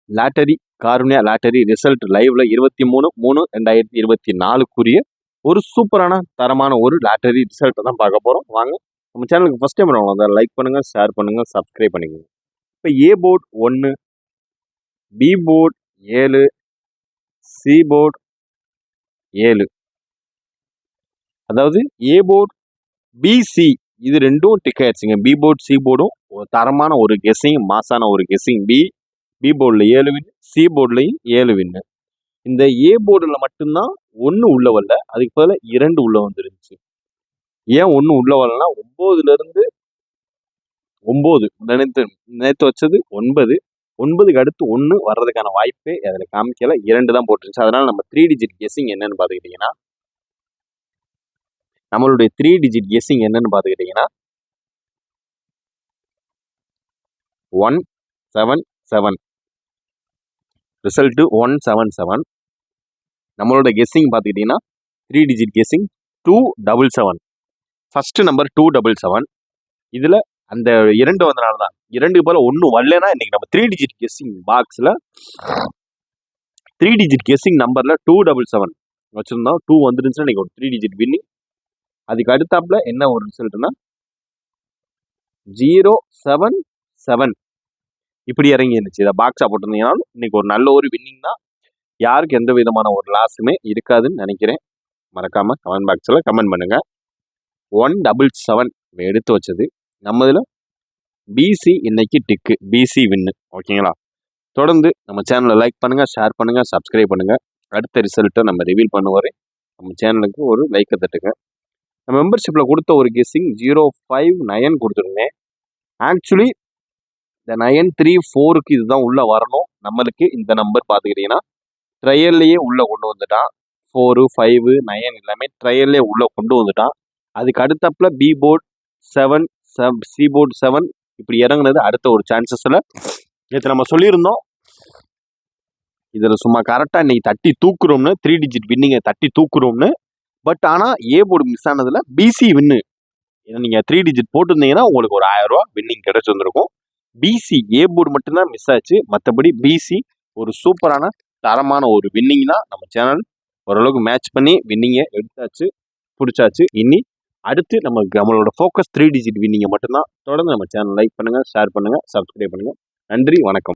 Lottery Karunya lottery result லைவ்ல 23/3/2024 ஒரு சூப்பரான தரமான ஒரு லாட்டரி ரிசல்ட் தான் பார்க்க போறோம். வாங்க நம்ம சேனலுக்கு ஃபர்ஸ்ட் டைம் வரவங்க லைக் பண்ணுங்க, ஷேர் பண்ணுங்க, சப்ஸ்கிரைப் பண்ணிக்கோங்க. இப்போ A board 1, B board 7, C board 7. அதாவது ஏ போர்டு, பிசி இது ரெண்டும் டிக் ஆயிடுச்சுங்க. பி போர்டு சி போர்டும் தரமான ஒரு கெஸ்ஸிங், மாசான ஒரு கெஸ்ஸிங். பி போர்டில் 7 வின், சி போர்ட்லையும் 7 வின்னு. இந்த ஏ போர்டில் மட்டும்தான் 1 உள்ள வரல, அதுக்கு பதில் 2 உள்ள வந்துருந்துச்சு. ஏன் 1 உள்ள வரலன்னா 9லேருந்து 9 நேற்று வச்சது 9, 9க்கு அடுத்து 1 வர்றதுக்கான வாய்ப்பே அதில் காமிக்கல. 2 தான் போட்டுருந்துச்சு. அதனால நம்ம 3 டிஜிட் கெஸ்ஸிங் என்னன்னு பார்த்துக்கிட்டிங்கன்னா, நம்மளுடைய 3 டிஜிட் கெஸ்ஸிங் என்னன்னு பார்த்துக்கிட்டிங்கன்னா 177. ரிசல்ட்டு 177. நம்மளோட கெஸ்ஸிங் பார்த்துக்கிட்டிங்கன்னா 3 டிஜிட் கெஸ்ஸிங் 277. First number 277. இதில் அந்த 2 வந்தனால தான் 2க்கு போல 1 வரலன்னா இன்னைக்கு நம்ம 3 டிஜிட் கெஸ்ஸிங் பாக்ஸில் 3 டிஜிட் கெஸ்ஸிங் நம்பரில் 277 வச்சுருந்தோம். 2 வந்துருந்துச்சுன்னா இன்னைக்கு ஒரு 3 டிஜிட் வின்னிங். அதுக்கு அடுத்தாப்புல என்ன ஒரு ரிசல்ட்னா 077 இப்படி இறங்கி இருந்துச்சு. இதை பாக்ஸாக போட்டிருந்தீங்கன்னாலும் இன்னைக்கு ஒரு நல்ல ஒரு வின்னிங் தான். யாருக்கு எந்த விதமான ஒரு லாஸுமே இருக்காதுன்னு நினைக்கிறேன். மறக்காம கமெண்ட் பாக்ஸில் கமெண்ட் பண்ணுங்க. 177 எடுத்து வச்சது நம்ம இதில் பிசி இன்னைக்கு டிக்கு, பிசி வின்னு. ஓகேங்களா? தொடர்ந்து நம்ம சேனலை லைக் பண்ணுங்க, ஷேர் பண்ணுங்க, சப்ஸ்கிரைப் பண்ணுங்க. அடுத்த ரிசல்ட்டை நம்ம ரிவீல் பண்ணுவார். நம்ம சேனலுக்கு ஒரு லைக்கை தட்டுங்க. நம்ம மெம்பர்ஷிப்பில் கொடுத்த ஒரு கெஸ்ஸிங் 059 கொடுத்துருந்தேன். ஆக்சுவலி இந்த 934க்கு இதுதான் உள்ள வரணும். நம்மளுக்கு இந்த நம்பர் பார்த்துக்கிட்டிங்கன்னா ட்ரையல்லையே உள்ள கொண்டு வந்துட்டான். 4, 5, 9 எல்லாமே ட்ரையல்லே உள்ள கொண்டு வந்துட்டான். அதுக்கு அடுத்தப்புல பி போர்டு 7, சி போர்டு 7 இப்படி இறங்குனது அடுத்த ஒரு சான்சஸில். நேற்று நம்ம சொல்லியிருந்தோம் இதில் சும்மா கரெக்டாக இன்னைக்கு தட்டி தூக்குறோம்னு, 3 டிஜிட் வின்னிங்கை தட்டி தூக்குறோம்னு. பட் ஆனால் ஏ போர்டு மிஸ் ஆனதில் பிசி வின்னு. நீங்கள் 3 டிஜிட் போட்டிருந்தீங்கன்னா உங்களுக்கு ஒரு 1000 ரூபா வின்னிங் கிடைச்சி வந்திருக்கும். பிசி ஏ போர்டு மட்டும்தான் மிஸ் ஆச்சு. மற்றபடி பிசி ஒரு சூப்பரான தரமான ஒரு வின்னிங்னா நம்ம சேனல் ஓரளவுக்கு மேட்ச் பண்ணி வின்னிங்கை எடுத்தாச்சு, பிடிச்சாச்சு. இனி அடுத்து நம்மளோட ஃபோக்கஸ் 3 டிஜிட் வின்னிங்கை மட்டும்தான். தொடர்ந்து நம்ம சேனல் லைக் பண்ணுங்கள், ஷேர் பண்ணுங்கள், சப்ஸ்கிரைப் பண்ணுங்கள். நன்றி, வணக்கம்.